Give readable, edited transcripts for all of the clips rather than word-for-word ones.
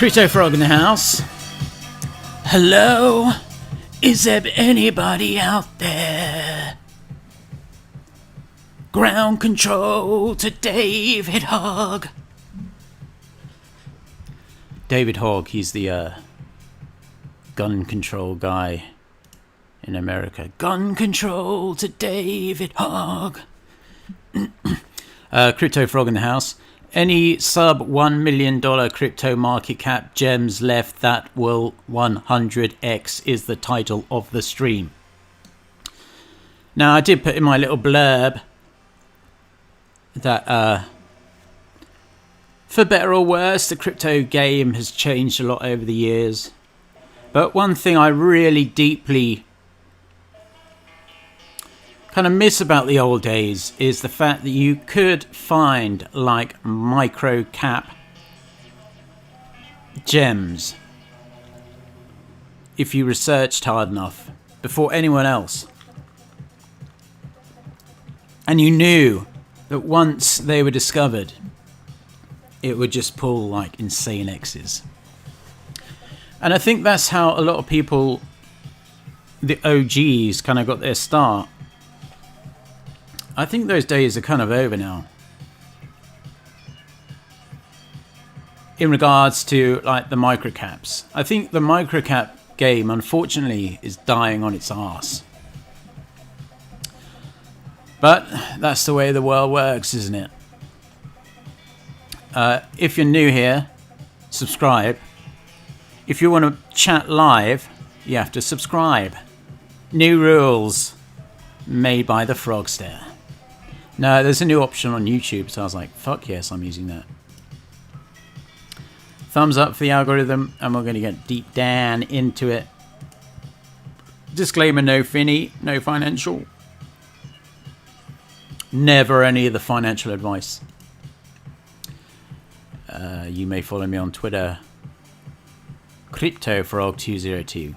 Crypto Frog in the house. Hello? Is there anybody out there? Ground control to David Hogg. David Hogg, he's the gun control guy in America. Gun control to David Hogg. Crypto Frog in the house. Any sub $1 million crypto market cap gems left that will 100x is the title of the stream. Now, I did put in my little blurb that for better or worse, the crypto game has changed a lot over the years. But one thing I really deeply kind of miss about the old days is the fact that you could find like micro cap gems if you researched hard enough before anyone else, and you knew that once they were discovered it would just pull like insane X's. And I think that's how a lot of people, the OGs, kind of got their start. I think those days are kind of over now. In regards to like the microcaps. I think the microcap game, unfortunately, is dying on its arse. But that's the way the world works, isn't it? If you're new here, subscribe. If you want to chat live, you have to subscribe. New rules made by the Frogster. No, there's a new option on YouTube, so I was like, fuck yes, I'm using that. Thumbs up for the algorithm, and we're going to get deep down into it. Disclaimer, no finny, no financial. Never any of the financial advice. You may follow me on Twitter, CryptoFrog202.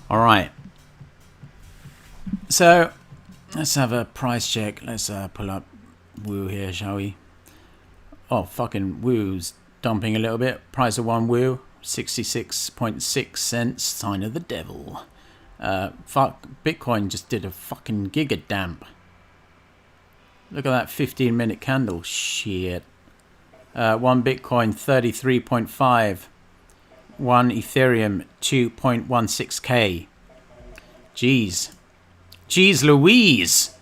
Alright. So, let's have a price check. Let's pull up Woo here, shall we? Oh, fucking Woo's dumping a little bit. Price of one Woo, 66.6 cents. Sign of the devil. Fuck, Bitcoin just did a fucking giga damp. Look at that 15-minute candle. Shit. One Bitcoin, 33.5. One Ethereum, 2.16k. Jeez. Jeez Louise.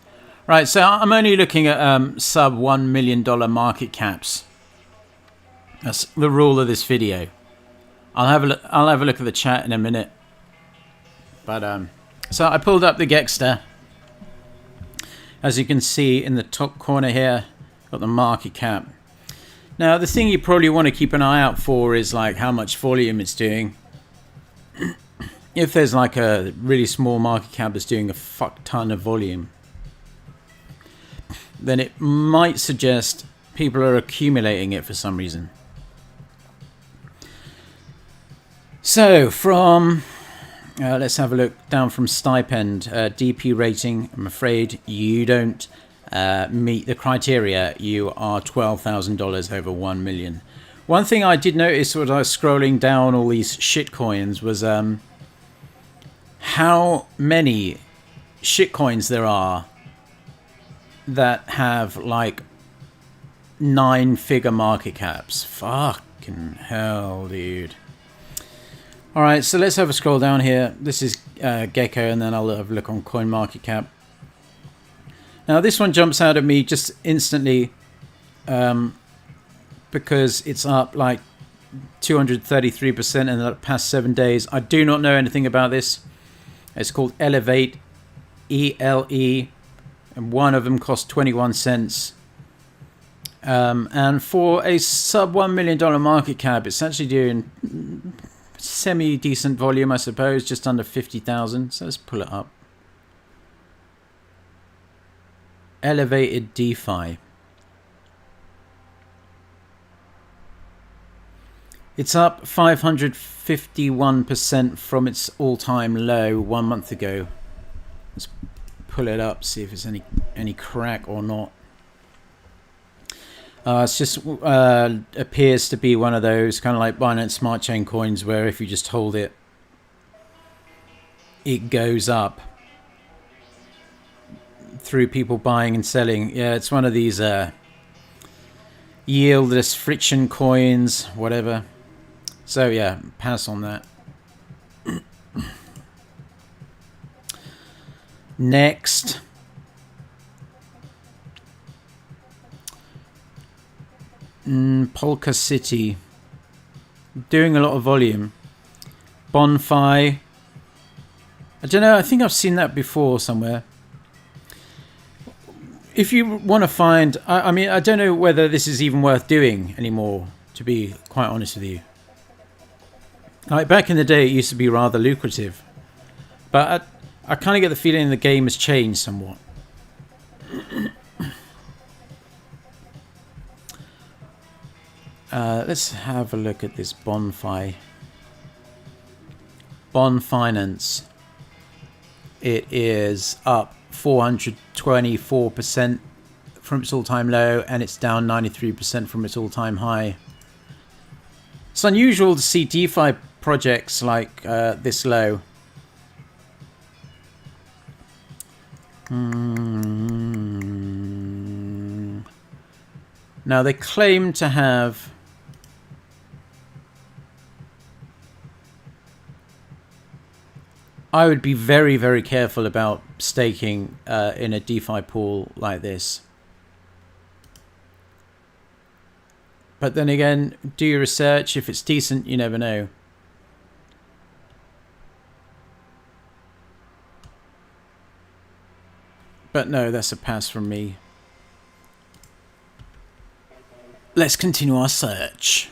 Right, so I'm only looking at sub $1 million market caps. That's the rule of this video. I'll have a look at the chat in a minute. But so I pulled up the Gexter. As you can see in the top corner here, got the market cap. Now the thing you probably want to keep an eye out for is like how much volume it's doing. If there's like a really small market cap that's doing a fuck ton of volume, then it might suggest people are accumulating it for some reason. So from let's have a look down from stipend, DP rating. I'm afraid you don't meet the criteria. You are $12,000 over 1 million. One thing I did notice when I was scrolling down all these shit coins was how many shit coins there are that have like 9-figure market caps. Fucking hell, dude. Alright, so let's have a scroll down here. This is Gecko, and then I'll have a look on CoinMarketCap. Now this one jumps out at me just instantly because it's up like 233% in the past 7 days. I do not know anything about this. It's called Elevate, ELE, and one of them cost 21 cents. And for a sub $1 million market cap, it's actually doing semi-decent volume, I suppose, just under 50,000. So let's pull it up. Elevated DeFi. It's up 551% from its all-time low 1 month ago. Let's pull it up, see if there's any crack or not. It's just appears to be one of those kind of like Binance Smart Chain coins where if you just hold it, it goes up through people buying and selling. Yeah, it's one of these yieldless friction coins, whatever. So yeah, pass on that. Next. Polka City. Doing a lot of volume. Bonfi. I don't know, I think I've seen that before somewhere. If you want to find... I mean, I don't know whether this is even worth doing anymore, to be quite honest with you. Like back in the day, it used to be rather lucrative. But I kind of get the feeling the game has changed somewhat. Let's have a look at this Bonfi. Bon Finance. It is up 424% from its all-time low, and it's down 93% from its all-time high. It's unusual to see DeFi projects like this low. Now they claim to have I would be very, very careful about staking in a DeFi pool like this. But then again, do your research. If it's decent, you never know. But no, that's a pass from me. Let's continue our search.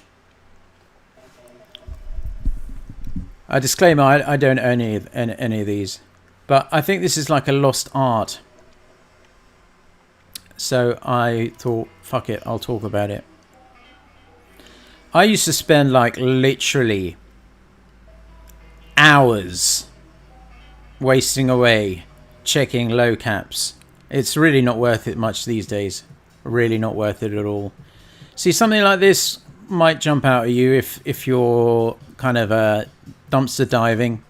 A disclaimer, I don't own any of these. But I think this is like a lost art. So I thought, fuck it, I'll talk about it. I used to spend like literally hours wasting away checking low caps. It's really not worth it much these days. Really not worth it at all. See, something like this might jump out at you if you're kind of dumpster diving.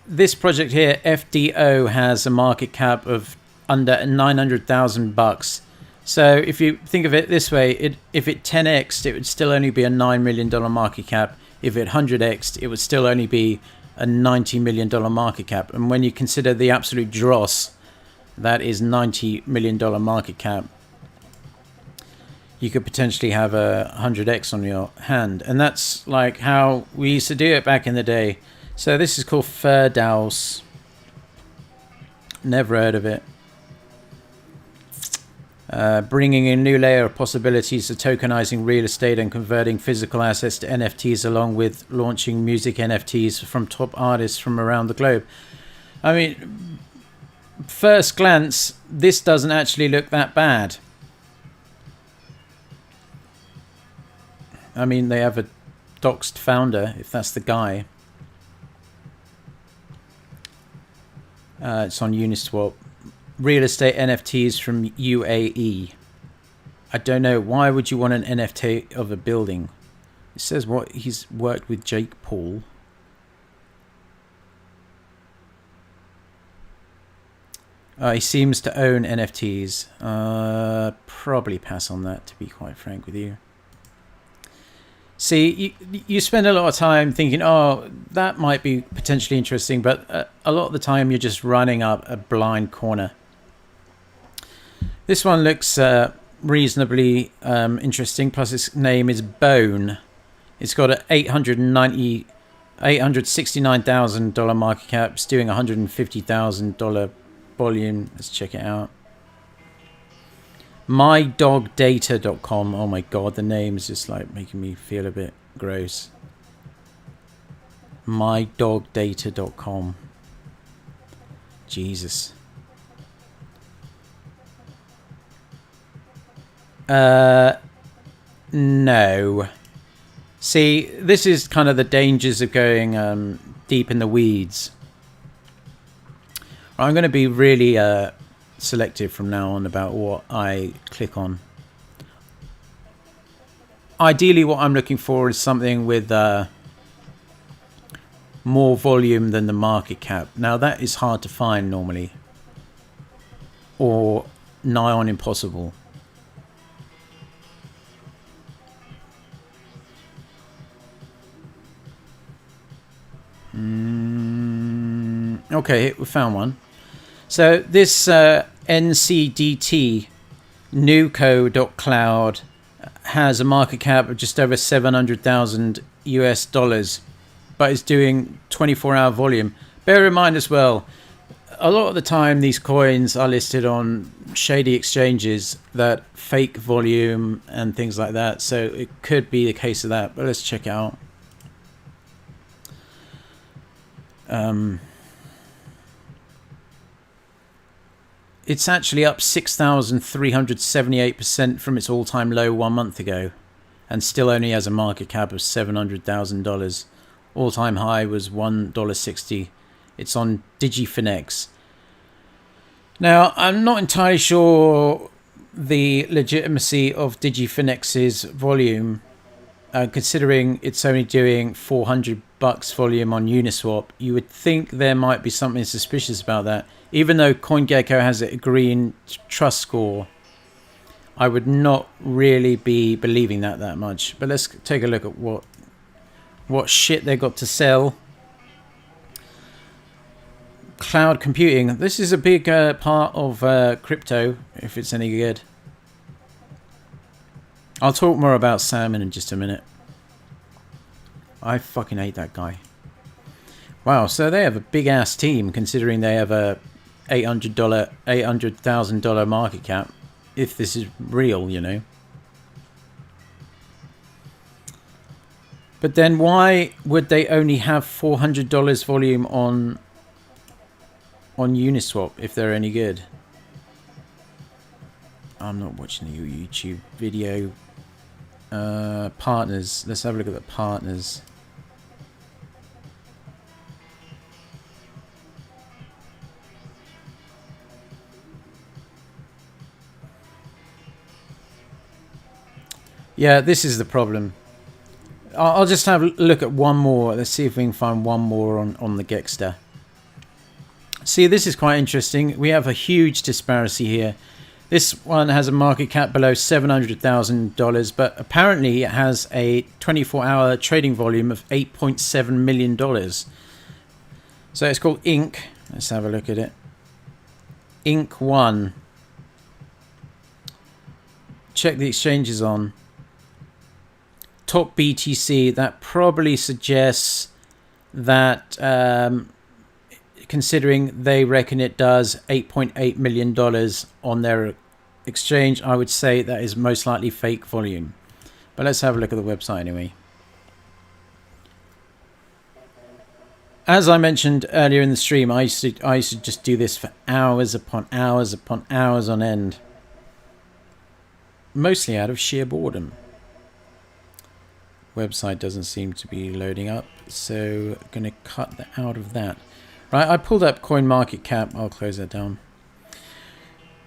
This project here, FDO, has a market cap of under $900,000. So if you think of it this way, if it 10x'd, it would still only be a $9 million market cap. If it 100x'd, it would still only be a $90 million market cap. And when you consider the absolute dross, that is $90 million market cap, you could potentially have a 100x on your hand. And that's like how we used to do it back in the day. So this is called Firdaus. Never heard of it. Bringing a new layer of possibilities to tokenizing real estate and converting physical assets to NFTs, along with launching music NFTs from top artists from around the globe. I mean, first glance, this doesn't actually look that bad. I mean, they have a doxed founder, if that's the guy. It's on Uniswap. Real estate NFTs from UAE. I don't know. Why would you want an NFT of a building? It says what he's worked with Jake Paul. He seems to own NFTs. Probably pass on that, to be quite frank with you. See, you spend a lot of time thinking, oh, that might be potentially interesting, but a lot of the time you're just running up a blind corner. This one looks reasonably interesting, plus its name is Bone. It's got an $869,000 market cap. It's doing $150,000 volume. Let's check it out. mydogdata.com. Oh my god, the name is just like making me feel a bit gross. mydogdata.com. Jesus. No. See, this is kind of the dangers of going deep in the weeds. I'm going to be really selective from now on about what I click on. Ideally, what I'm looking for is something with more volume than the market cap. Now, that is hard to find normally, or nigh on impossible. Okay, we found one. So this NCDT Nuco.cloud has a market cap of just over 700,000 US dollars, but is doing 24-hour volume. Bear in mind as well, a lot of the time these coins are listed on shady exchanges that fake volume and things like that, so it could be the case of that, but let's check it out. It's actually up 6,378% from its all-time low 1 month ago, and still only has a market cap of $700,000. All-time high was $1.60. It's on DigiFinex. Now, I'm not entirely sure the legitimacy of DigiFinex's volume, considering it's only doing $400 volume on Uniswap. You would think there might be something suspicious about that. Even though CoinGecko has a green trust score, I would not really be believing that much. But let's take a look at what shit they got to sell. Cloud computing. This is a big part of crypto, if it's any good. I'll talk more about Salmon in just a minute. I fucking hate that guy. Wow, so they have a big ass team, considering they have a $800,000 market cap. If this is real, you know. But then why would they only have $400 volume on Uniswap if they're any good? I'm not watching the YouTube video. Partners. Let's have a look at the partners. Yeah, this is the problem. I'll just have a look at one more. Let's see if we can find one more on the Gexter. See, this is quite interesting. We have a huge disparity here. This one has a market cap below $700,000, but apparently it has a 24-hour trading volume of $8.7 million. So it's called Inc. Let's have a look at it. Inc. 1. Check the exchanges on. Top BTC, that probably suggests that considering they reckon it does $8.8 million on their exchange, I would say that is most likely fake volume. But let's have a look at the website anyway. As I mentioned earlier in the stream, I used to just do this for hours upon hours upon hours on end. Mostly out of sheer boredom. website doesn't seem to be loading up, so I'm going to cut out of that. Right, I pulled up CoinMarketCap. I'll close that down.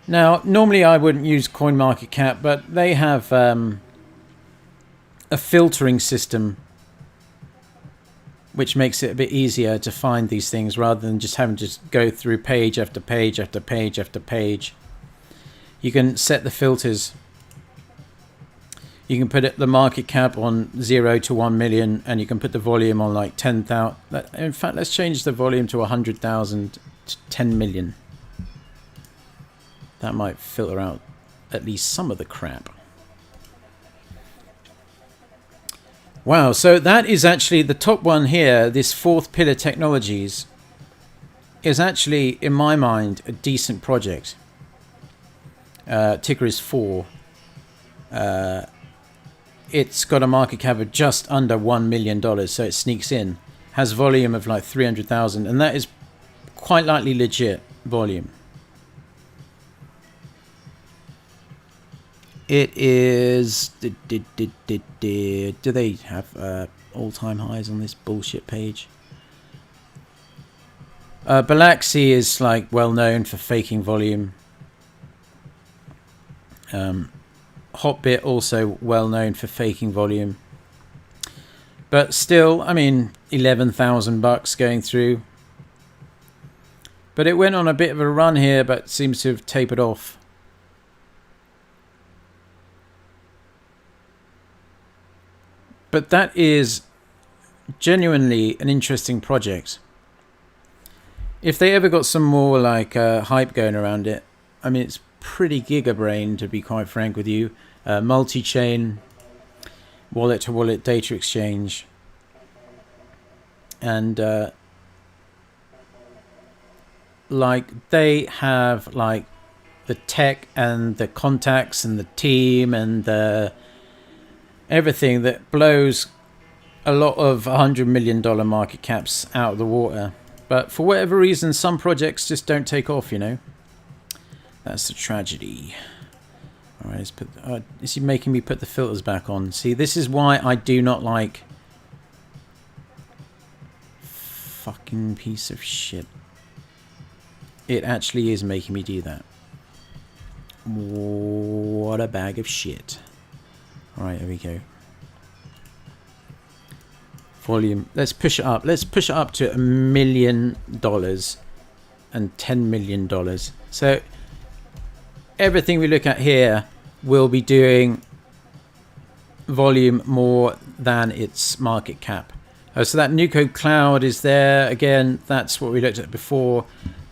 Now, normally I wouldn't use CoinMarketCap, but they have a filtering system which makes it a bit easier to find these things rather than just having to just go through page after page after page after page. You can set the filters. You can put the market cap on 0 to 1 million, and you can put the volume on like 10,000. In fact, let's change the volume to 100,000 to 10 million. That might filter out at least some of the crap. Wow, so that is actually the top one here, this fourth pillar technologies, is actually, in my mind, a decent project. Ticker is 4. It's got a market cap of just under $1 million, so it sneaks in. Has volume of like 300,000, and that is quite likely legit volume. It is... Do they have all-time highs on this bullshit page? Balaxi is like well known for faking volume. Hotbit also well known for faking volume. But still, I mean, $11,000 going through. But it went on a bit of a run here, but seems to have tapered off. But that is genuinely an interesting project. If they ever got some more like hype going around it, I mean, it's pretty gigabrain, to be quite frank with you. Multi-chain, wallet-to-wallet data exchange. And like they have like the tech and the contacts and the team and the everything that blows a lot of $100 million market caps out of the water. But for whatever reason, some projects just don't take off, you know. That's the tragedy. All right, let's put... is he making me put the filters back on? See, this is why I do not like... Fucking piece of shit. It actually is making me do that. What a bag of shit. Alright, here we go. Volume. Let's push it up. Let's push it up to $1 million and $10 million. So everything we look at here will be doing volume more than its market cap. So that Nuco Cloud is there. Again, that's what we looked at before.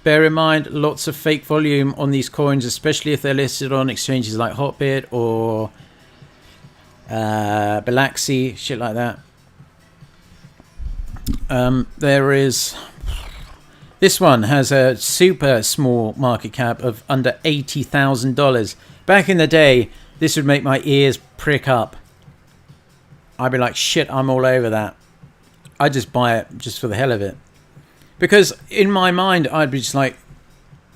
Bear in mind, lots of fake volume on these coins, especially if they're listed on exchanges like Hotbit or Balaxi, shit like that. There is... This one has a super small market cap of under $80,000. Back in the day, this would make my ears prick up. I'd be like, shit, I'm all over that. I'd just buy it just for the hell of it. Because in my mind, I'd be just like,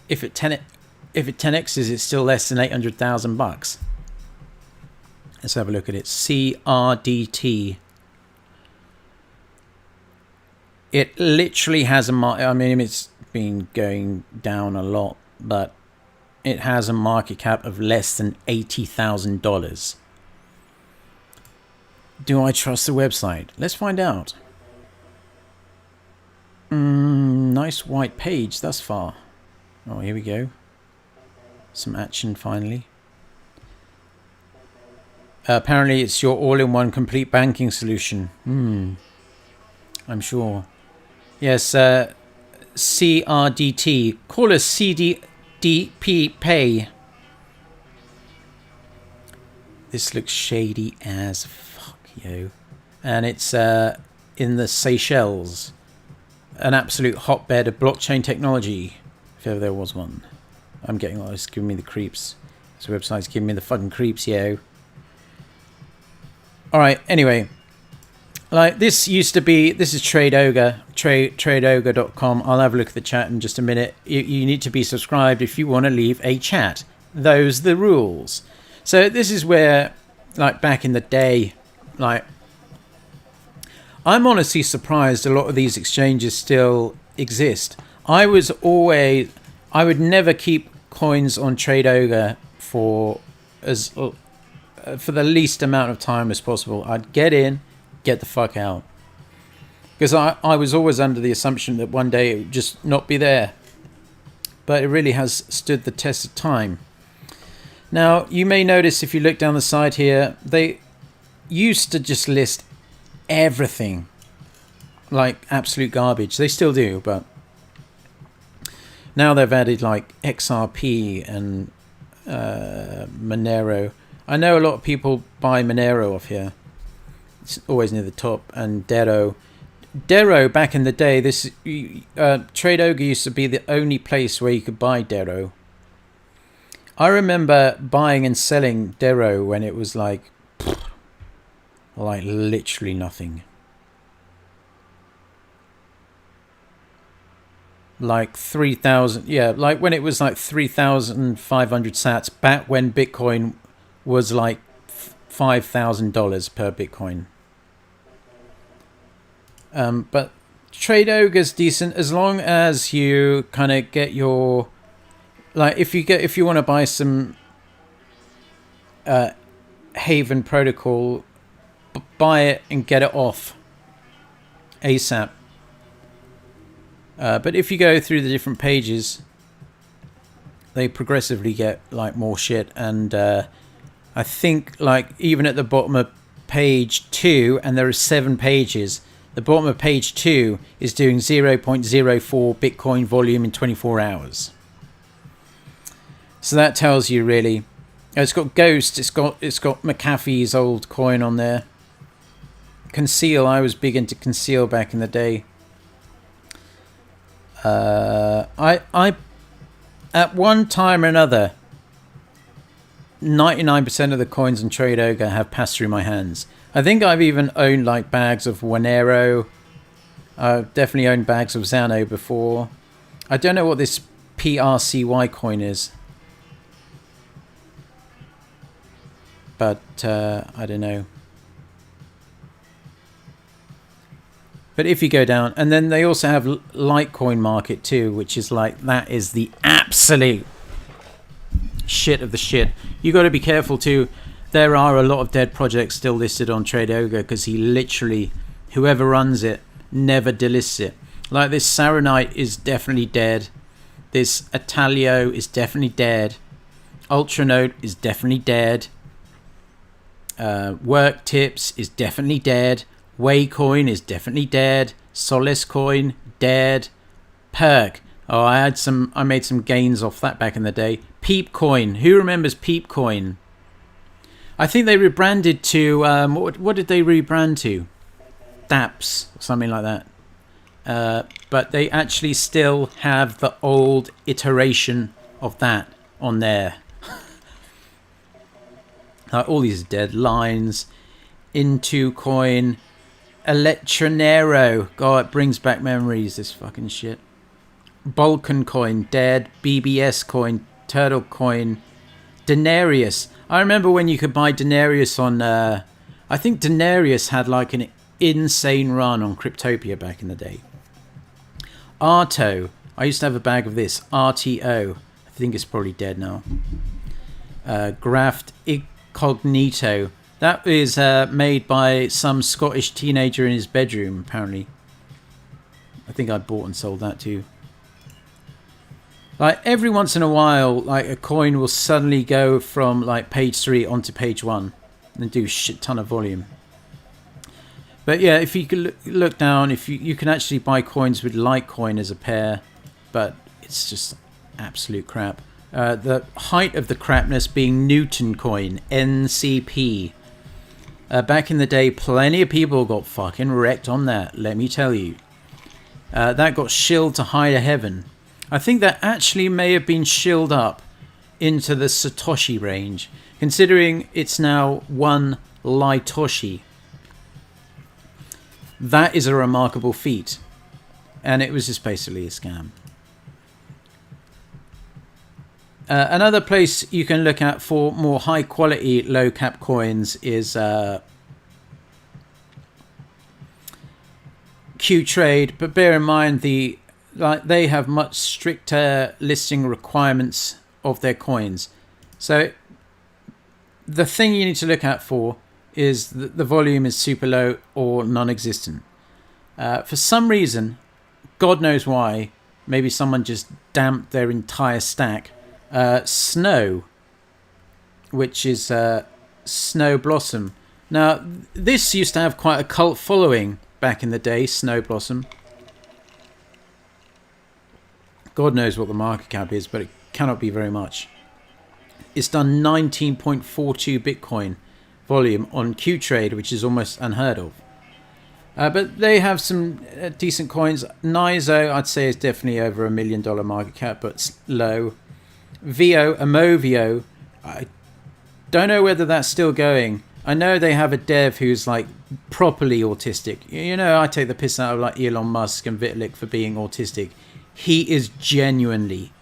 if it 10x's, it's still less than $800,000. Let's have a look at it. CRDT. It literally has a I mean, it's been going down a lot, but it has a market cap of less than $80,000. Do I trust the website? Let's find out. Nice white page thus far. Oh, here we go. Some action finally. Apparently it's your all-in-one complete banking solution. I'm sure. Yes, CRDT. Call us CDP Pay. This looks shady as fuck, yo. And it's in the Seychelles. An absolute hotbed of blockchain technology, if ever there was one. I'm getting all this, giving me the creeps. This website's giving me the fucking creeps, yo. Alright, anyway. Like, this used to be... This is TradeOgre. TradeOgre.com. I'll have a look at the chat in just a minute. You need to be subscribed if you want to leave a chat. Those are the rules. So this is where, like, back in the day, like, I'm honestly surprised a lot of these exchanges still exist. I would never keep coins on TradeOgre for the least amount of time as possible. I'd get in, get the fuck out. Because I was always under the assumption that one day it would just not be there. But it really has stood the test of time. Now, you may notice if you look down the side here, they used to just list everything like absolute garbage. They still do, but now they've added like XRP and Monero. I know a lot of people buy Monero off here. It's always near the top. And Dero back in the day, this TradeOgre used to be the only place where you could buy Dero. I remember buying and selling Dero when it was like literally nothing. Like 3,000, yeah, like when it was like 3,500 sats back when Bitcoin was like $5,000 per Bitcoin. But TradeOgre's decent as long as you kind of get your, like if you want to buy some Haven protocol, buy it and get it off ASAP. But if you go through the different pages, they progressively get like more shit. And I think like even at the bottom of page 2, and there are 7 pages, the bottom of page 2 is doing 0.04 Bitcoin volume in 24 hours. So that tells you really. It's got Ghost, it's got McAfee's old coin on there. Conceal, I was big into Conceal back in the day. I at one time or another, 99% of the coins on TradeOgre have passed through my hands. I think I've even owned like bags of Wanero. I've definitely owned bags of Xano before. I don't know what this PRCY coin is, but I don't know. But if you go down, and then they also have Litecoin Market too, which is like, that is the absolute shit of the shit. You got to be careful too. There are a lot of dead projects still listed on TradeOgre because he literally, whoever runs it, never delists it. Like this Saronite is definitely dead. This Italio is definitely dead. Ultranote is definitely dead. Work Tips is definitely dead. Waycoin is definitely dead. Solace Coin dead. Perk. Oh, I made some gains off that back in the day. Peepcoin. Who remembers Peepcoin? I think they rebranded to what did they rebrand to? Daps or something like that. But they actually still have the old iteration of that on there. Like all these dead lines. Into Coin. Electronero. God, it brings back memories, this fucking shit. Balkan Coin, dead. BBS Coin, Turtle Coin. Denarius. I remember when you could buy Denarius on... I think Denarius had like an insane run on Cryptopia back in the day. Arto. I used to have a bag of this. RTO. I think it's probably dead now. Graft Incognito. That is made by some Scottish teenager in his bedroom, apparently. I think I bought and sold that too. Like every once in a while, like a coin will suddenly go from like page 3 onto page 1 and do a shit ton of volume. But yeah, if you can look down, if you can actually buy coins with Litecoin as a pair, but it's just absolute crap. The height of the crapness being Newton Coin, NCP. Back in the day, plenty of people got fucking wrecked on that, let me tell you. That got shilled to high to heaven. I think that actually may have been shilled up into the Satoshi range, considering it's now 1 Litoshi. That is a remarkable feat. And it was just basically a scam. Another place you can look at for more high quality low cap coins is Qtrade, but bear in mind they have much stricter listing requirements of their coins. So the thing you need to look out for is that the volume is super low or non-existent. For some reason, God knows why, maybe someone just damped their entire stack. Snow, which is Snow Blossom. Now, this used to have quite a cult following back in the day, Snow Blossom. God knows what the market cap is, but it cannot be very much. It's done 19.42 Bitcoin volume on Qtrade, which is almost unheard of. But they have some decent coins. Nizo, I'd say, is definitely over $1 million market cap, but low. Amovio, I don't know whether that's still going. I know they have a dev who's like properly autistic. You know, I take the piss out of like Elon Musk and Vitalik for being autistic. He is genuinely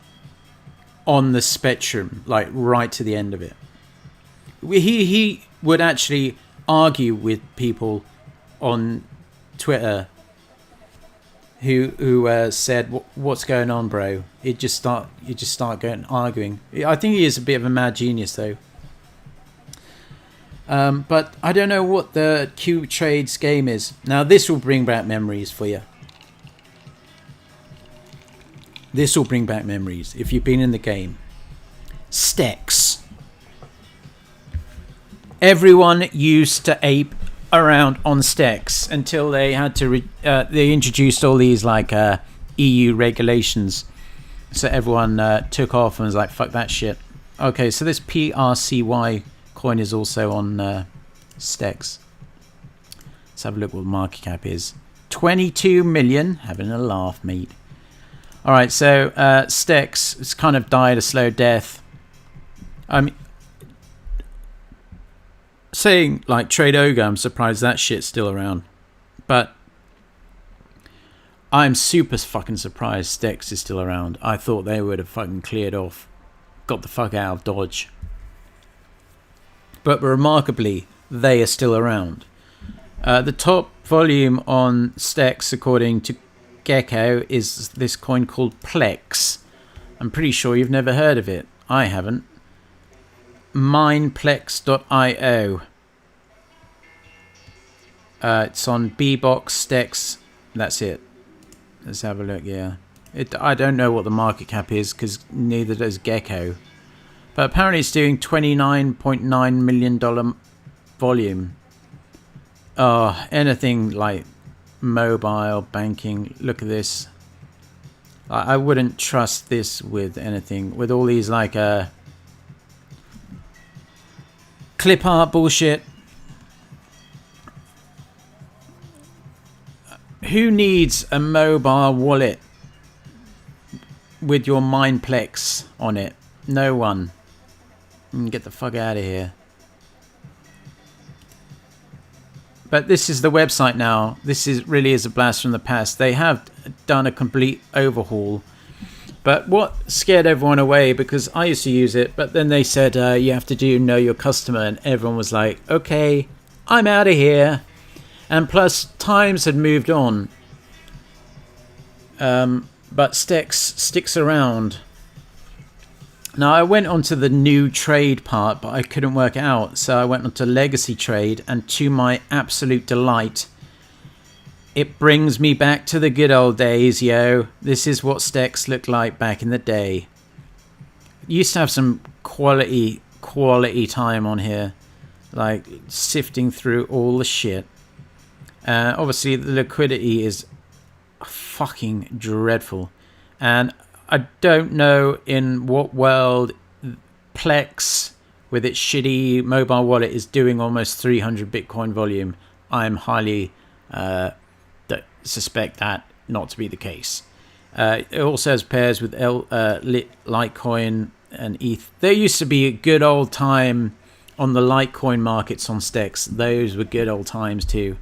on the spectrum, like right to the end of it. He would actually argue with people on Twitter who said, "What's going on, bro?" You just start going arguing. I think he is a bit of a mad genius, though. But I don't know what the Qtrade's game is. Now, this will bring back memories for you. This will bring back memories if you've been in the game. Stex. Everyone used to ape around on Stex until they had to they introduced all these like EU regulations, so everyone took off and was like, fuck that shit. Okay, so this PRCY coin is also on Stex. Let's have a look what the market cap is. 22 million. Having a laugh, mate. All right, so Stex has kind of died a slow death. I'm saying like TradeOgre, I'm surprised that shit's still around. But I'm super fucking surprised Stex is still around. I thought they would have fucking cleared off, got the fuck out of Dodge. But remarkably, they are still around. The top volume on Stex, according to Gecko, is this coin called Plex. I'm pretty sure you've never heard of it. I haven't. Mineplex.io. It's on Bbox, Stex. That's it. Let's have a look. Yeah, I don't know what the market cap is because neither does Gecko. But apparently it's doing $29.9 million volume. Oh, anything like mobile banking. Look at this. I wouldn't trust this with anything. With all these like clip art bullshit. Who needs a mobile wallet with your Mineplex on it? No one. Get the fuck out of here. But this is the website now. This really is a blast from the past. They have done a complete overhaul. But what scared everyone away, because I used to use it, but then they said you have to do know your customer, and everyone was like, okay, I'm out of here. And plus, times had moved on. But Stex sticks around. Now, I went onto the new trade part, but I couldn't work it out. So I went onto legacy trade, and to my absolute delight, it brings me back to the good old days, yo. This is what Stex looked like back in the day. Used to have some quality time on here. Like, sifting through all the shit. Obviously, the liquidity is fucking dreadful. And I don't know in what world Plex, with its shitty mobile wallet, is doing almost 300 Bitcoin volume. I'm highly suspect that not to be the case. It also has pairs with Litecoin and ETH. There used to be a good old time on the Litecoin markets on Stex. Those were good old times too.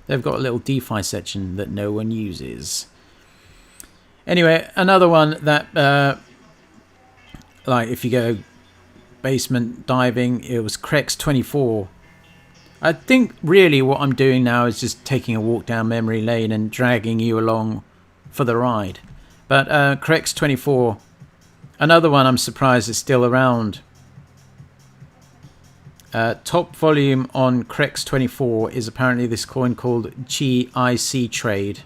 They've got a little DeFi section that no one uses. Anyway, another one that, like if you go basement diving, it was Crex24. I think really what I'm doing now is just taking a walk down memory lane and dragging you along for the ride. But Crex24, another one I'm surprised is still around. Top volume on Crex24 is apparently this coin called GIC Trade.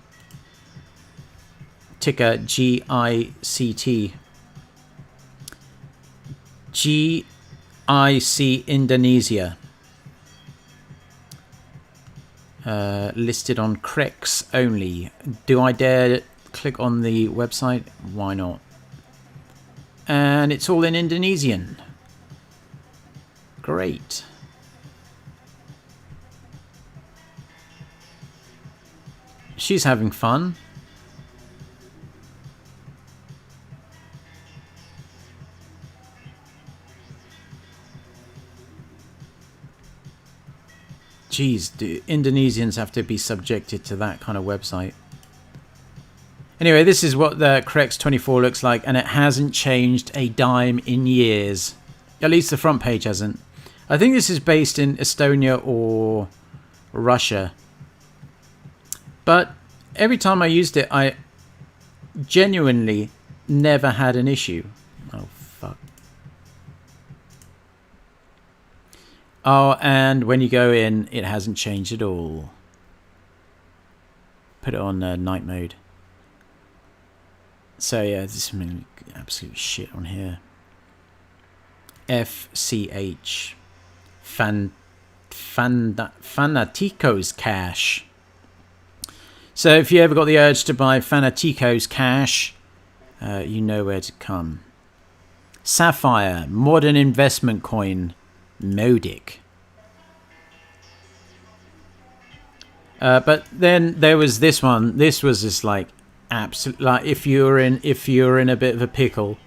Ticker GICT. GIC Indonesia. Listed on Crex only. Do I dare click on the website? Why not? And it's all in Indonesian. Great. She's having fun. Jeez, do Indonesians have to be subjected to that kind of website? Anyway, this is what the Crex24 looks like, and it hasn't changed a dime in years. At least the front page hasn't. I think this is based in Estonia or Russia. But every time I used it, I genuinely never had an issue. Oh, fuck. Oh, and when you go in, it hasn't changed at all. Put it on night mode. So yeah, this is absolute shit on here. FCH. Fanaticos Cash. So if you ever got the urge to buy Fanaticos Cash, you know where to come. Sapphire, modern investment coin, Modic. But then there was this one. This was just like absolute. Like if you're in a bit of a pickle.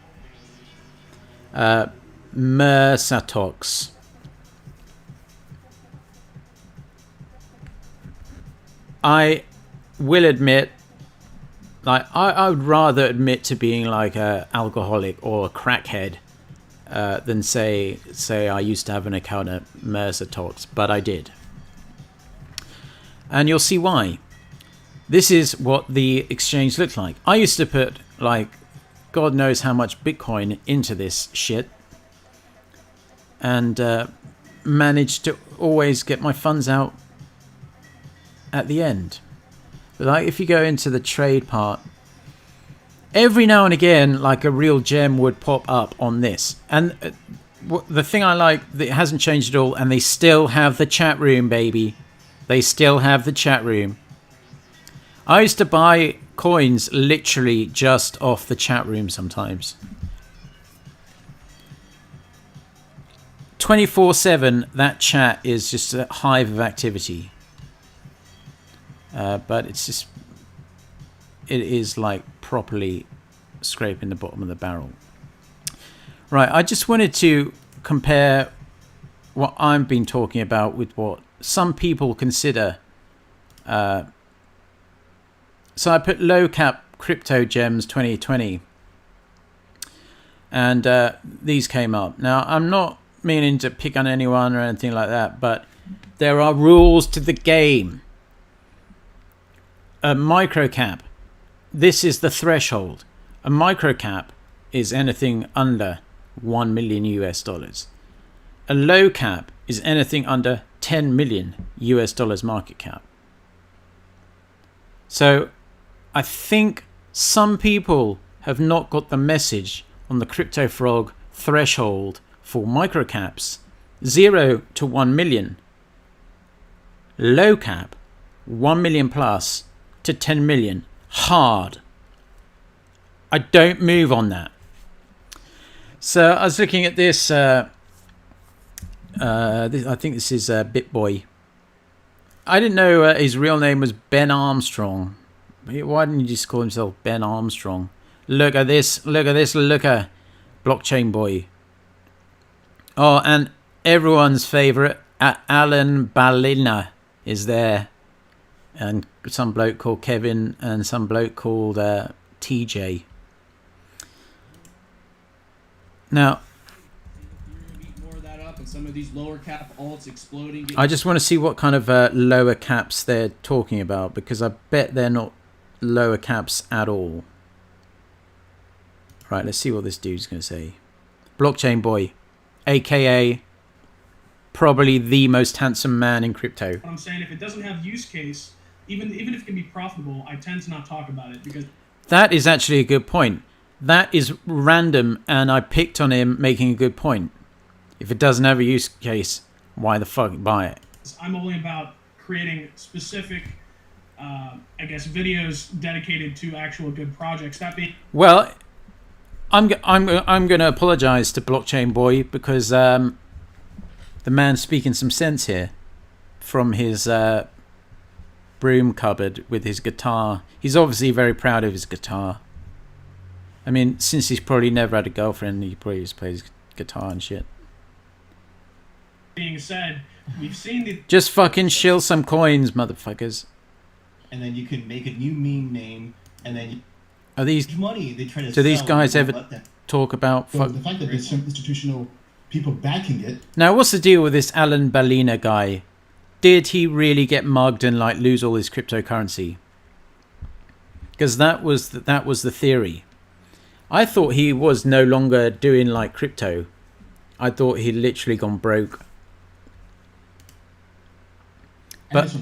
Mersatox. I will admit, like I would rather admit to being like a alcoholic or a crackhead than say I used to have an account at Mersatox, but I did. And you'll see why. This is what the exchange looked like. I used to put like God knows how much Bitcoin into this shit, and managed to always get my funds out at the end. But like if you go into the trade part, every now and again like a real gem would pop up on this. And the thing I like, that it hasn't changed at all, and they still have the chat room, baby. They still have the chat room. I used to buy coins literally just off the chat room sometimes. 24/7, that chat is just a hive of activity. But it's just, it is like properly scraping the bottom of the barrel. Right, I just wanted to compare what I've been talking about with what some people consider. So I put low cap crypto gems 2020, and these came up. Now I'm not meaning to pick on anyone or anything like that, but there are rules to the game. A microcap, this is the threshold. A microcap is anything under 1 million US dollars. A low cap is anything under 10 million US dollars market cap. So I think some people have not got the message on the Crypto Frog threshold for microcaps. 0 to 1 million. Low cap, 1 million plus to 10 million. Hard. I don't move on that. So I was looking at this. I think this is BitBoy. I didn't know his real name was Ben Armstrong. Why didn't he just call himself Ben Armstrong? Look at this. Look at this. Look at Blockchain Boy. Oh, and everyone's favorite, Alan Balina, is there. And some bloke called Kevin and some bloke called TJ. Now, that up and some of these lower cap alts exploding. I just want to see what kind of lower caps they're talking about, because I bet they're not lower caps at all. Right, let's see what this dude's going to say. Blockchain Boy, aka probably the most handsome man in crypto. What I'm saying, if it doesn't have use case, even if it can be profitable, I tend to not talk about it because... That is actually a good point. That is random, and I picked on him making a good point. If it doesn't have a use case, why the fuck buy it? I'm only about creating specific, I guess, videos dedicated to actual good projects. That being... Well, I'm going to apologize to Blockchain Boy, because the man's speaking some sense here from his broom cupboard with his guitar. He's obviously very proud of his guitar. I mean, since he's probably never had a girlfriend, he probably just plays guitar and shit. Being said, we've seen the... Just fucking shill some coins, motherfuckers. And then you can make a new meme name, and then... Are these money they try to do these sell, guys ever talk about... So the fact that there's some institutional people backing it... Now, what's the deal with this Alan Balina guy? Did he really get mugged and like lose all his cryptocurrency? Because that was the theory. I thought he was no longer doing like crypto. I thought he'd literally gone broke. But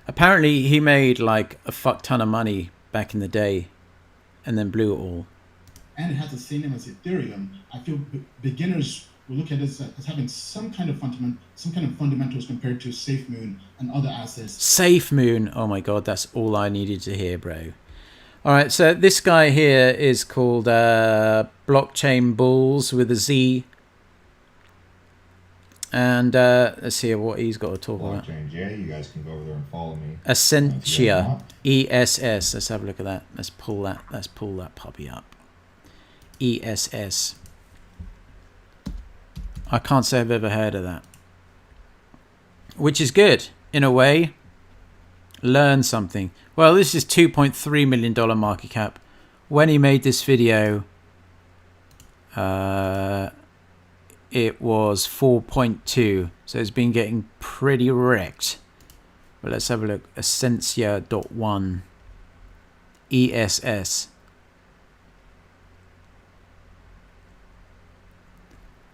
apparently he made like a fuck ton of money back in the day and then blew it all. And it has the same name as Ethereum. I feel beginners will look at this as having some kind of fundamentals compared to SafeMoon and other assets. SafeMoon. Oh my god, that's all I needed to hear, bro. All right, so this guy here is called Blockchain Bulls with a Z. And let's see what he's got to talk about. Blockchain J, you guys can go over there and follow me. Essentia, ESS. Let's have a look at that. Let's pull that puppy up. ESS. I can't say I've ever heard of that. Which is good in a way. Learn something. Well, this is $2.3 million market cap. When he made this video, it was 4.2, so it's been getting pretty wrecked. But let's have a look. Essentia.1 ESS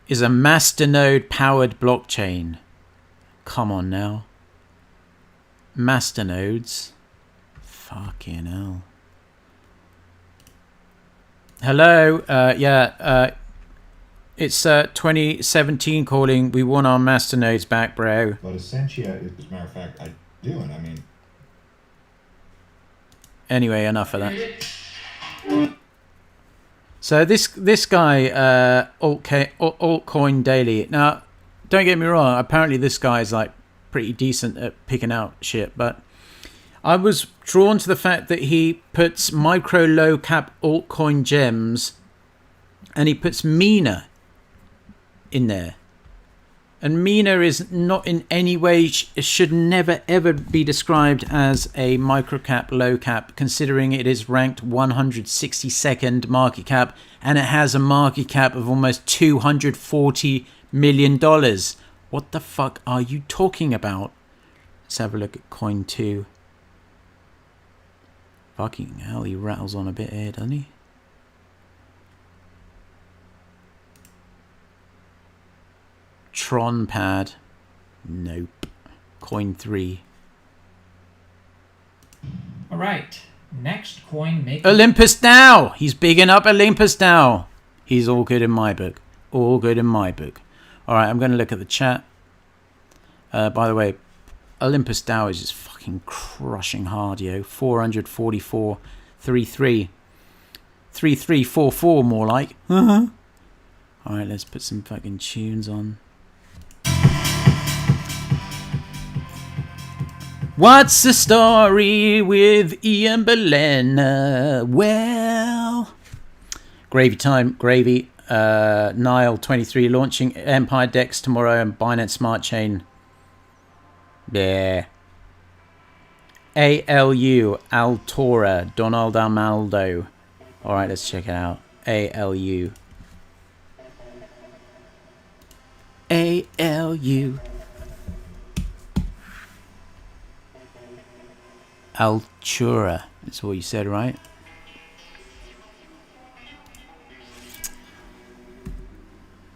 is a masternode powered blockchain. Come on now. Masternodes. Fucking hell. Hello. It's 2017 calling. We want our masternodes back, bro. But Essentia, as a matter of fact, I do, and I mean... Anyway, enough of that. So this guy, Altcoin Daily. Now, don't get me wrong. Apparently this guy's like pretty decent at picking out shit, but I was drawn to the fact that he puts micro low cap altcoin gems, and he puts Mina in there. And Mina is not in any way, should never ever be described as a microcap low cap, considering it is ranked 162nd market cap and it has a market cap of almost $240 million. What the fuck are you talking about? Let's have a look at coin 2. Fucking hell, he rattles on a bit here, doesn't he? Tron pad. Nope. Coin 3. All right. Next coin maker. Olympus Now. He's bigging up Olympus Now. He's all good in my book. All good in my book. All right, I'm going to look at the chat. By the way, Olympus Dow is just fucking crushing hard, yo. 444, 33. 3344 more like. All right, let's put some fucking tunes on. What's the story with Ian Belen? Well, gravy time, gravy. Nile 23 launching Empire Dex tomorrow and Binance Smart Chain. Yeah. ALU, Altura, Donald Amaldo. Alright, let's check it out. ALU. A-L-U. Altura. That's what you said, right?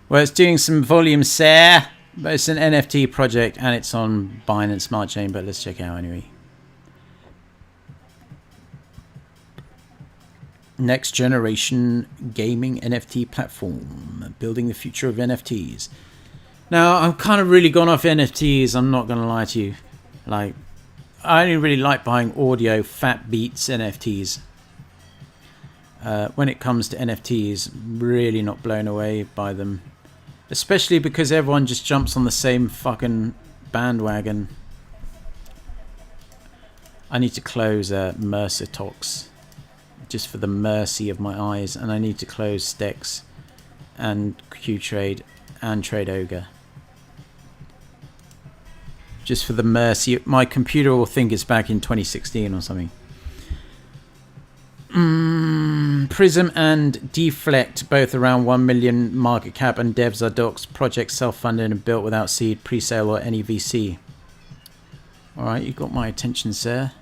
Well, it's doing some volume, sir. But it's an NFT project and it's on Binance Smart Chain. But let's check it out anyway. Next generation gaming NFT platform. Building the future of NFTs. Now, I've kind of really gone off NFTs. I'm not going to lie to you. Like, I only really like buying audio, fat beats NFTs. When it comes to NFTs, really not blown away by them. Especially because everyone just jumps on the same fucking bandwagon. I need to close Mercer Talks. Just for the mercy of my eyes. And I need to close Stex and Qtrade and TradeOgre. Just for the mercy. My computer will think it's back in 2016 or something. Prism and Deflect, both around 1 million market cap, and devs are docs. Project self-funded and built without seed, pre-sale or any VC. Alright, you got my attention, sir.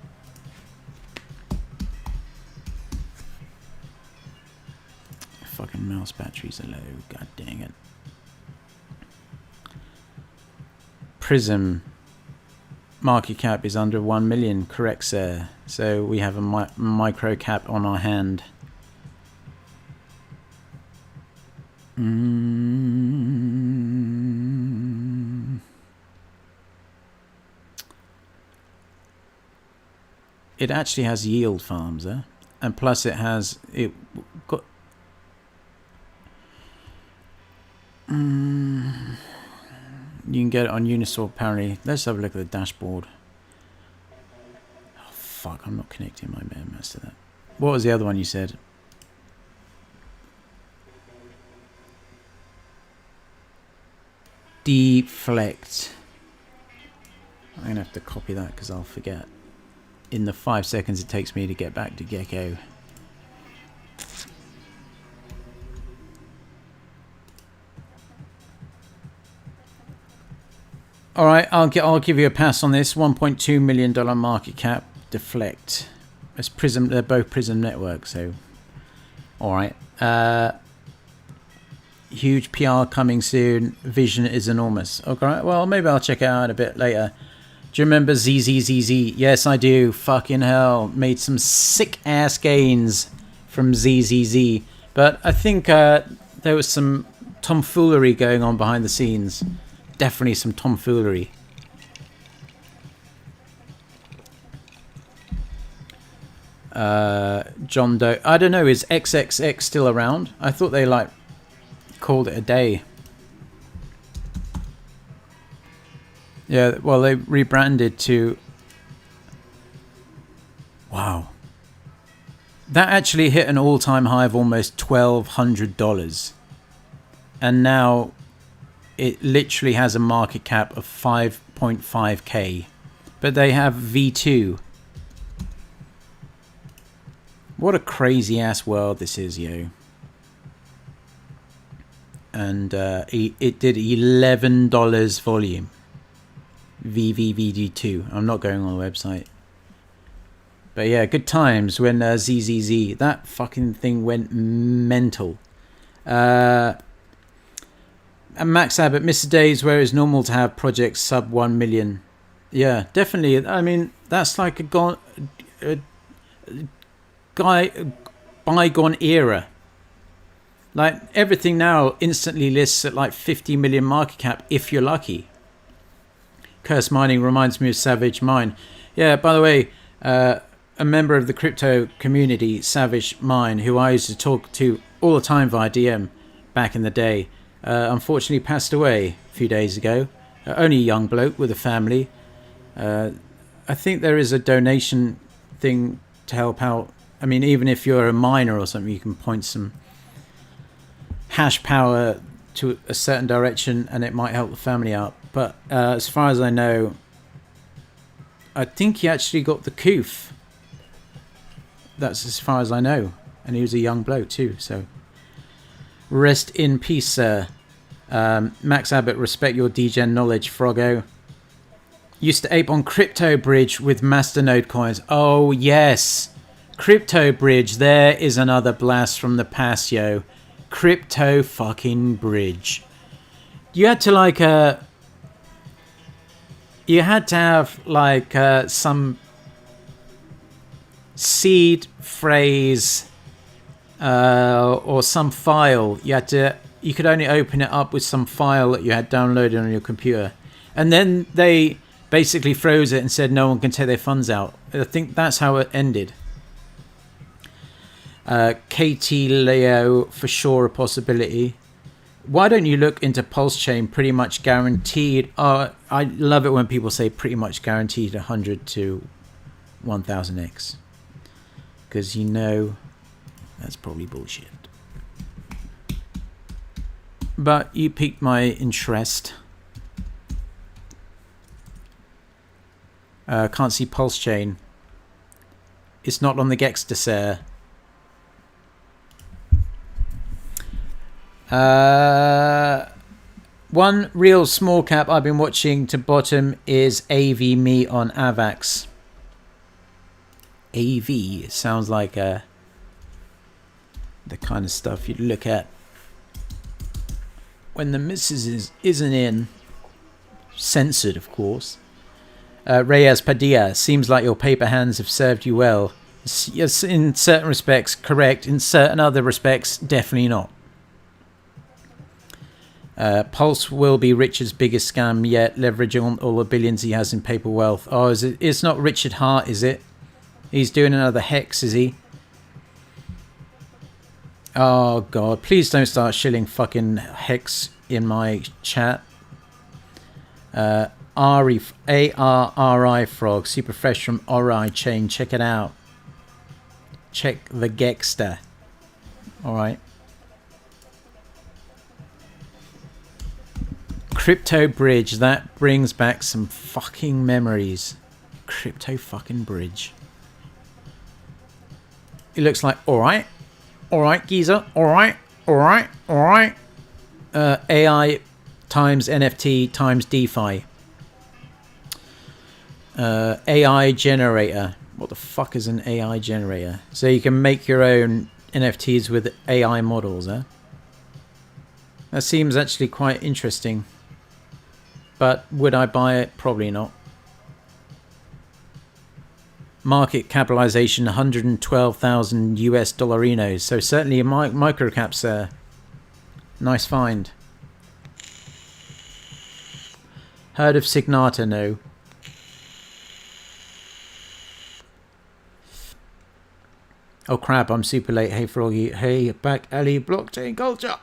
Fucking mouse batteries are low, god dang it. Prism. Market cap is under 1 million, correct, sir. So we have a micro cap on our hand. It actually has yield farms, and plus it has you can get it on Uniswap apparently. Let's have a look at the dashboard. Oh fuck, I'm not connecting my MetaMask to that. What was the other one you said? Deflect. I'm going to have to copy that because I'll forget. In the 5 seconds it takes me to get back to Gecko. Alright, I'll give you a pass on this. $1.2 million market cap. Deflect. It's Prism, they're both Prism network, so alright. Huge PR coming soon. Vision is enormous. Okay, well maybe I'll check it out a bit later. Do you remember ZZZZ? Yes, I do. Fucking hell. Made some sick ass gains from ZZZ. But I think there was some tomfoolery going on behind the scenes. Definitely some tomfoolery. John Doe. I don't know, is XXX still around? I thought they like called it a day. Yeah, well they rebranded to... Wow. That actually hit an all-time high of almost $1,200. And now it literally has a market cap of 5.5k. But they have V2. What a crazy ass world this is, yo. And it did $11 volume. VVVD2. I'm not going on the website. But yeah, good times when ZZZ. That fucking thing went mental. And Max Abbott, Mr. Days, where it's normal to have projects sub 1 million. Yeah, definitely. I mean, that's like a bygone era. Like, everything now instantly lists at like 50 million market cap if you're lucky. Curse Mining reminds me of Savage Mine. Yeah, by the way, a member of the crypto community, Savage Mine, who I used to talk to all the time via DM back in the day, unfortunately passed away a few days ago. Only a young bloke with a family. I think there is a donation thing to help out. I mean, even if you're a miner or something, you can point some hash power to a certain direction and it might help the family out. But as far as I know, I think he actually got the coof. That's as far as I know. And he was a young bloke too, so rest in peace, sir. Max Abbott, respect your degen knowledge, Froggo. Used to ape on Crypto Bridge with Masternode coins. Oh, yes. Crypto Bridge. There is another blast from the past, yo. Crypto fucking Bridge. You had to like you had to have like some seed phrase or some file. You could only open it up with some file that you had downloaded on your computer, and then they basically froze it and said no one can take their funds out. I think that's how it ended. KT Leo, for sure a possibility. Why don't you look into Pulse Chain? Pretty much guaranteed. I love it when people say pretty much guaranteed 100 to 1000x. Because you know that's probably bullshit. But you piqued my interest. Can't see Pulse Chain. It's not on the Gexter, sir. One real small cap I've been watching to bottom is AV on AVAX. AV sounds like the kind of stuff you'd look at when the missus isn't in. Censored, of course. Reyes Padilla, seems like your paper hands have served you well. Yes, in certain respects, correct. In certain other respects, definitely not. Pulse will be Richard's biggest scam yet, leveraging on all the billions he has in paper wealth. Oh, is it? It's not Richard Hart, is it? He's doing another hex, is he? Oh god, please don't start shilling fucking hex in my chat. ARRI Frog, super fresh from Ori Chain. Check it out. Check the Gexter. Alright. Crypto Bridge, that brings back some fucking memories. Crypto fucking Bridge. It looks like alright. Alright, geezer. Alright. Alright. Alright. AI times NFT times DeFi. AI generator. What the fuck is an AI generator? So you can make your own NFTs with AI models, huh? That seems actually quite interesting. But would I buy it? Probably not. Market capitalization 112,000 US dollarinos. So certainly a microcaps there. Nice find. Heard of Signata? No. Oh crap, I'm super late. Hey Froggy. Hey back alley blockchain culture.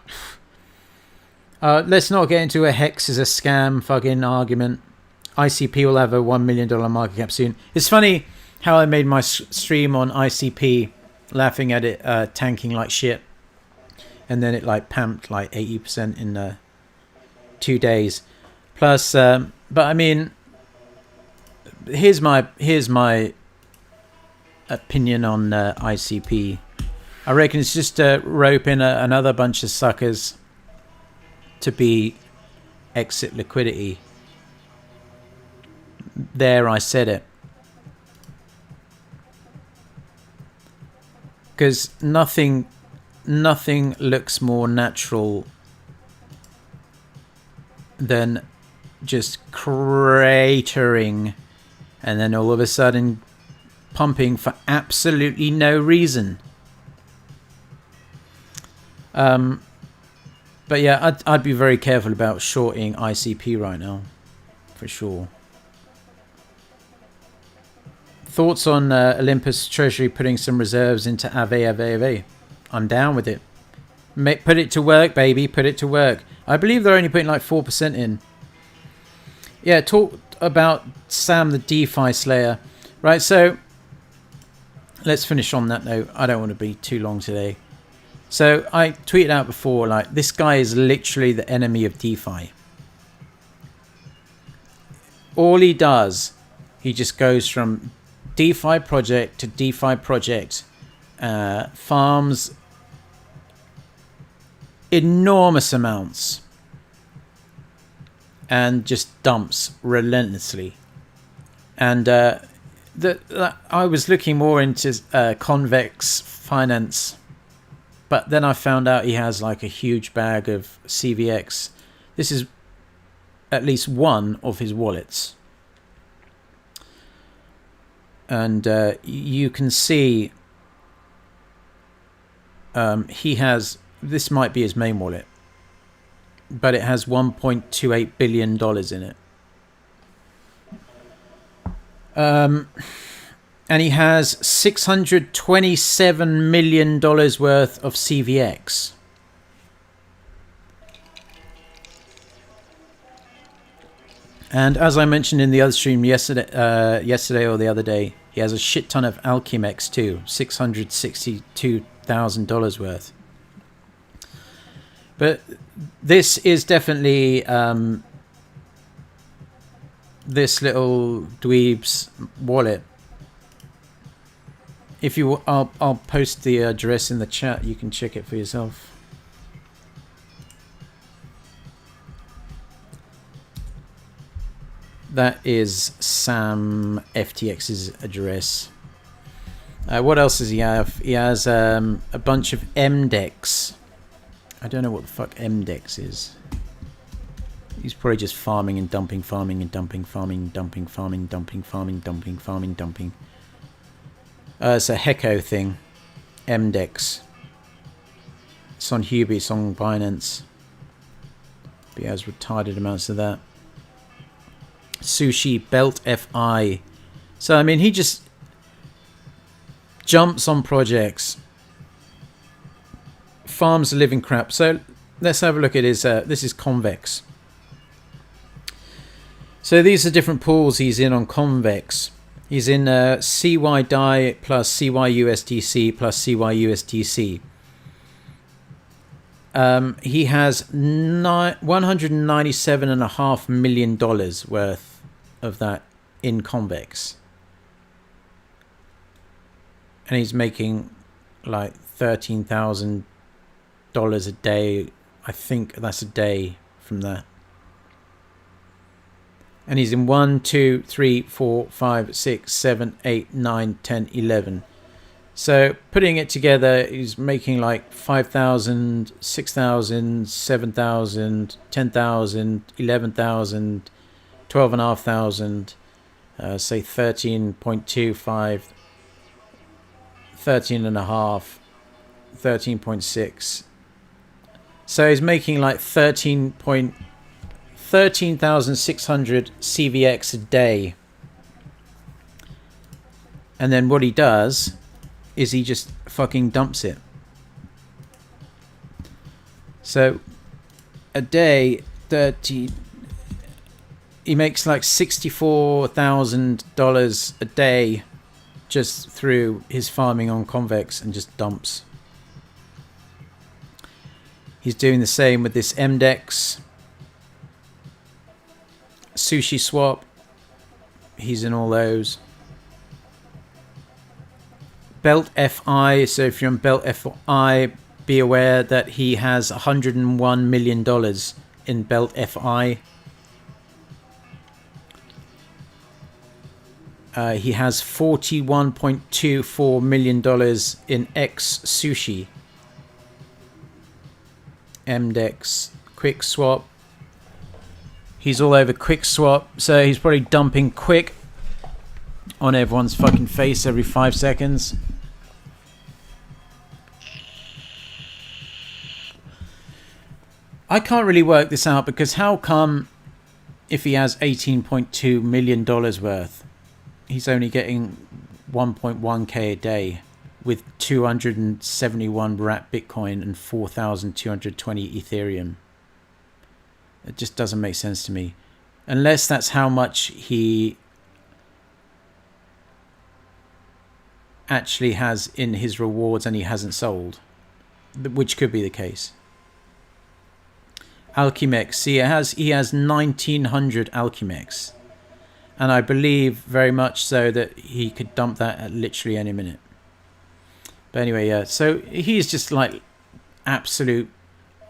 Let's not get into a hex as a scam fucking argument. ICP will have a $1 million market cap soon. It's funny how I made my stream on ICP laughing at it tanking like shit. And then it like pumped like 80% in 2 days. Plus, but I mean, here's my opinion on ICP. I reckon it's just to rope in another bunch of suckers to be exit liquidity. There, I said it. Because nothing looks more natural than just cratering and then all of a sudden pumping for absolutely no reason. But yeah, I'd be very careful about shorting ICP right now, for sure. Thoughts on Olympus Treasury putting some reserves into Ave? I'm down with it. Put it to work, baby. Put it to work. I believe they're only putting like 4% in. Yeah, talk about Sam the DeFi Slayer. Right, so let's finish on that note. I don't want to be too long today. So I tweeted out before, like, this guy is literally the enemy of DeFi. All he does, he just goes from DeFi project to DeFi project, farms enormous amounts and just dumps relentlessly. And I was looking more into convex finance, but then I found out he has like a huge bag of CVX. This is at least one of his wallets. And you can see he has, this might be his main wallet, but it has $1.28 billion in it. And he has $627 million worth of CVX. And as I mentioned in the other stream yesterday or the other day, he has a shit ton of Alchemex too, $662,000 worth. But this is definitely this little dweeb's wallet. If you, I'll post the address in the chat. You can check it for yourself. That is Sam FTX's address. What else does he have? He has a bunch of MDEX. I don't know what the fuck MDEX is. He's probably just farming and dumping, farming and dumping, farming, dumping, farming, dumping, farming, dumping, farming, dumping. It's a Hecko thing. MDEX. It's on Hubi, it's on Binance. But he has retarded amounts of that. Sushi Belt FI. So I mean, he just jumps on projects, farms a living crap. So let's have a look at his. This is Convex. So these are different pools he's in on Convex. He's in CY DAI plus CY USDC plus CY USDC. He has $197.5 million worth of that in Convex, and he's making like $13,000 a day. I think that's a day from that. And he's in 1, 2, 3, 4, 5, 6, 7, 8, 9, 10, 11. So putting it together, he's making like 5,000, 6,000, 7,000, 10,000, 11,000, 12,500, say 13.25, 13.5, 13.6. So he's making like 13,600 CVX a day. And then what he does is he just fucking dumps it. So a day, he makes like $64,000 a day just through his farming on Convex and just dumps. He's doing the same with this MDEX. Sushi Swap. He's in all those. Belt FI. So if you're on Belt FI, be aware that he has $101 million in Belt FI. He has $41.24 million in X Sushi. MDEX, Quick Swap. He's all over Quick Swap, so he's probably dumping Quick on everyone's fucking face every 5 seconds. I can't really work this out, because how come if he has $18.2 million worth, he's only getting 1.1k a day with 271 rat Bitcoin and 4,220 Ethereum? It just doesn't make sense to me. Unless that's how much he actually has in his rewards and he hasn't sold, which could be the case. Alchemex, see, he has 1,900 Alchemex, and I believe very much so that he could dump that at literally any minute. But anyway, yeah, so he's just like absolute,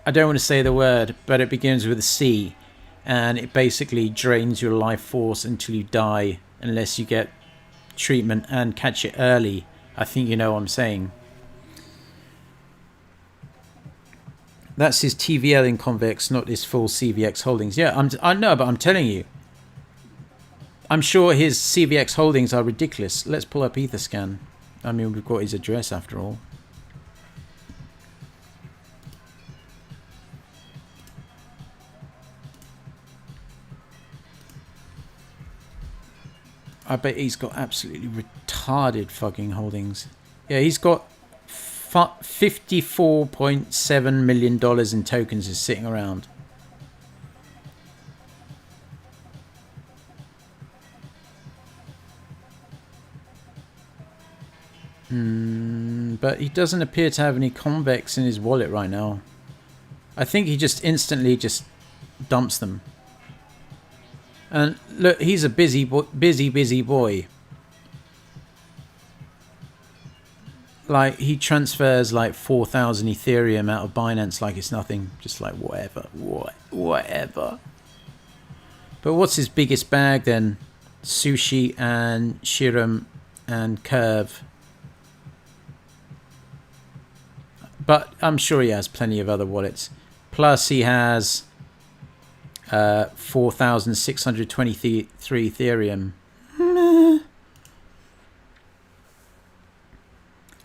I don't want to say the word, but it begins with a C. and it basically drains your life force until you die unless you get treatment and catch it early. I think you know what I'm saying. That's his TVL in Convex, not his full CVX holdings. Yeah, I know, but I'm telling you. I'm sure his CVX holdings are ridiculous. Let's pull up Etherscan. I mean, we've got his address after all. I bet he's got absolutely retarded fucking holdings. Yeah, he's got $54.7 million in tokens is sitting around. But he doesn't appear to have any Convex in his wallet right now. I think he just instantly just dumps them. And look, he's a busy boy. Like, he transfers like 4,000 Ethereum out of Binance like it's nothing. Just like whatever. But what's his biggest bag then? Sushi and Shiram and Curve. But I'm sure he has plenty of other wallets. Plus he has 4,623 Ethereum.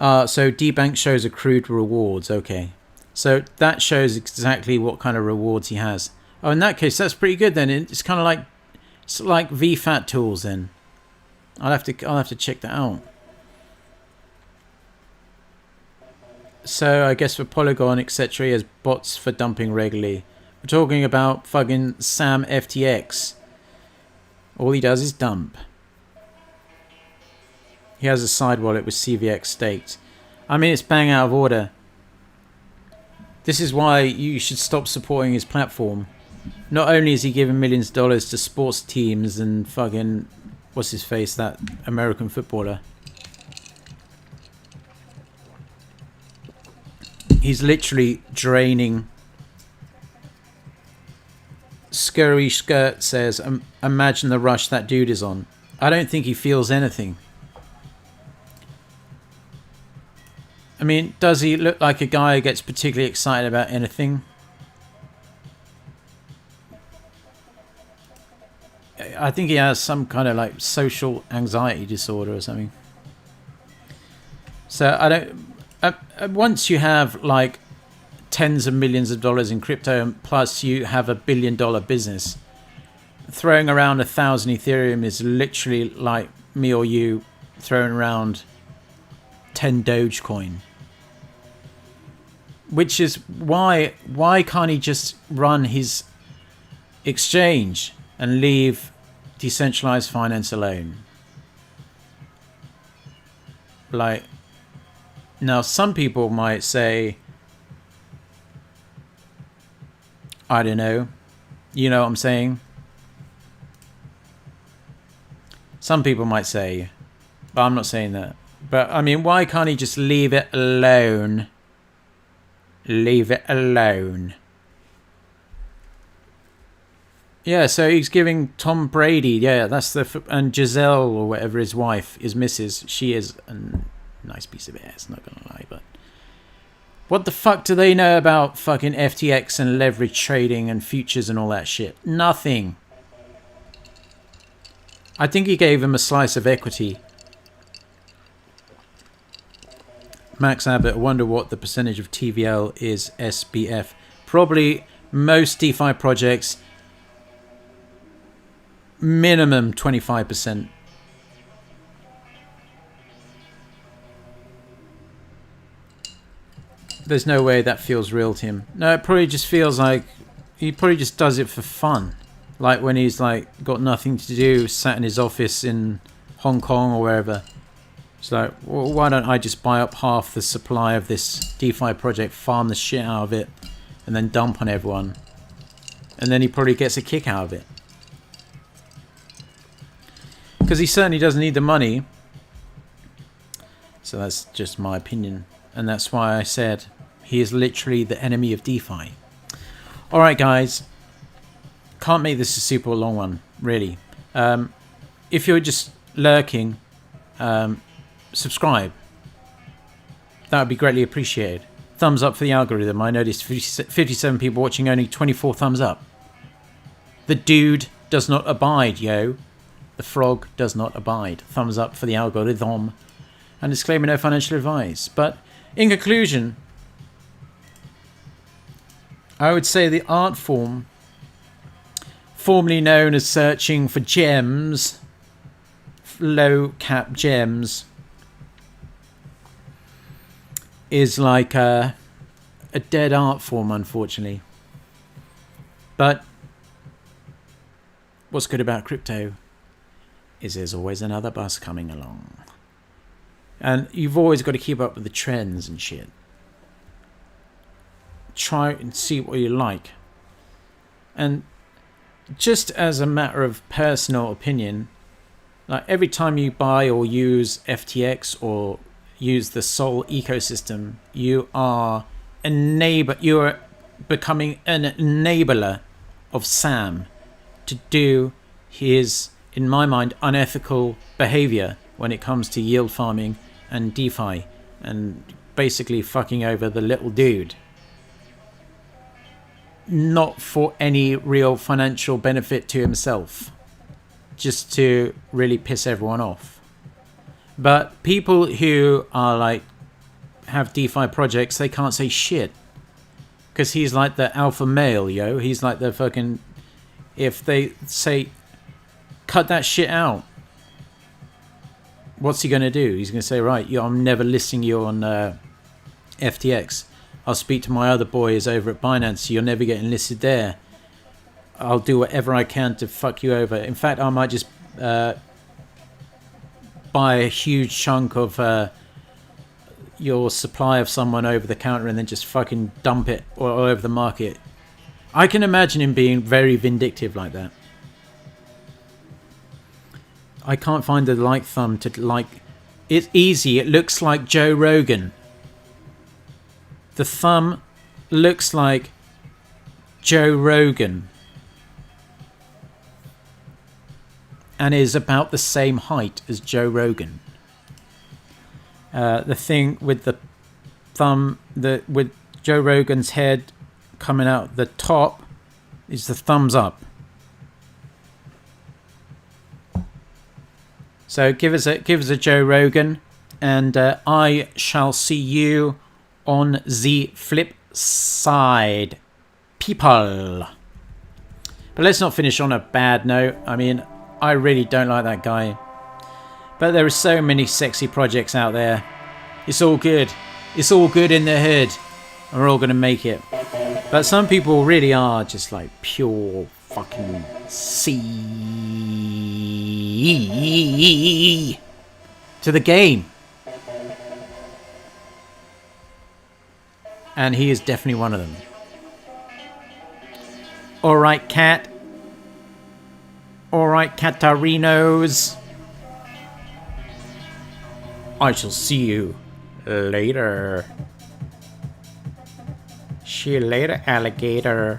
So D-Bank shows accrued rewards. Okay. So that shows exactly what kind of rewards he has. Oh, in that case, that's pretty good then. It's kind of like, it's like VFAT tools then. I'll have to check that out. So I guess for Polygon, etc., he has bots for dumping regularly. We're talking about fucking Sam FTX. All he does is dump. He has a side wallet with CVX staked. I mean, it's bang out of order. This is why you should stop supporting his platform. Not only is he giving millions of dollars to sports teams and fucking, what's his face, that American footballer. He's literally draining. Scurry Skirt says, imagine the rush that dude is on. I don't think he feels anything. I mean, does he look like a guy who gets particularly excited about anything? I think he has some kind of like social anxiety disorder or something. So I don't... once you have like tens of millions of dollars in crypto and plus you have $1 billion business, throwing around 1,000 Ethereum is literally like me or you throwing around 10 Dogecoin. Which is why can't he just run his exchange and leave decentralized finance alone? Like, now some people might say, I don't know, you know what I'm saying? Some people might say, but I'm not saying that. But I mean, why can't he just leave it alone? Leave it alone. Yeah, so he's giving Tom Brady, yeah, that's the, and Giselle or whatever his wife is, Mrs. She is a nice piece of ass, not gonna lie, but what the fuck do they know about fucking FTX and leverage trading and futures and all that shit? Nothing. I think he gave him a slice of equity. Max Abbott, I wonder what the percentage of TVL is SBF. Probably most DeFi projects, minimum 25%. There's no way that feels real to him. No, it probably just feels like he probably just does it for fun. Like when he's like got nothing to do, sat in his office in Hong Kong or wherever. It's like, well, why don't I just buy up half the supply of this DeFi project, farm the shit out of it, and then dump on everyone. And then he probably gets a kick out of it. Because he certainly doesn't need the money. So that's just my opinion. And that's why I said he is literally the enemy of DeFi. Alright guys. can't make this a super long one, really. If you're just lurking, subscribe. That would be greatly appreciated. Thumbs up for the algorithm. I noticed 57 people watching, only 24 thumbs up. The dude does not abide, yo. The frog does not abide. Thumbs up for the algorithm. And disclaimer, no financial advice. But in conclusion, I would say the art form, formerly known as searching for gems, low cap gems, is like a dead art form, unfortunately. But what's good about crypto is there's always another bus coming along. And you've always got to keep up with the trends and shit. Try and see what you like. And just as a matter of personal opinion, like every time you buy or use FTX or use the Sol ecosystem, you are becoming an enabler of Sam to do his, in my mind, unethical behavior when it comes to yield farming and DeFi and basically fucking over the little dude. Not for any real financial benefit to himself, just to really piss everyone off. But people who are like have DeFi projects, they can't say shit because he's like the alpha male, yo. He's like the fucking, if they say cut that shit out, what's he gonna do? He's gonna say, right, I'm never listing you on FTX. I'll speak to my other boys over at Binance. You're never getting listed there. I'll do whatever I can to fuck you over. In fact, I might just buy a huge chunk of your supply of someone over the counter and then just fucking dump it all over the market. I can imagine him being very vindictive like that. I can't find the like thumb to like. It's easy. It looks like Joe Rogan. The thumb looks like Joe Rogan and is about the same height as Joe Rogan. The thing with the thumb, with Joe Rogan's head coming out the top, is the thumbs up. So give us a Joe Rogan, and I shall see you on the flip side, people. But let's not finish on a bad note. I mean, I really don't like that guy. But there are so many sexy projects out there. It's all good. It's all good in the hood. And we're all going to make it. But some people really are just like pure fucking C to the game. And he is definitely one of them. Alright, cat. Alright, Catarinos. I shall see you later. See you later, alligator.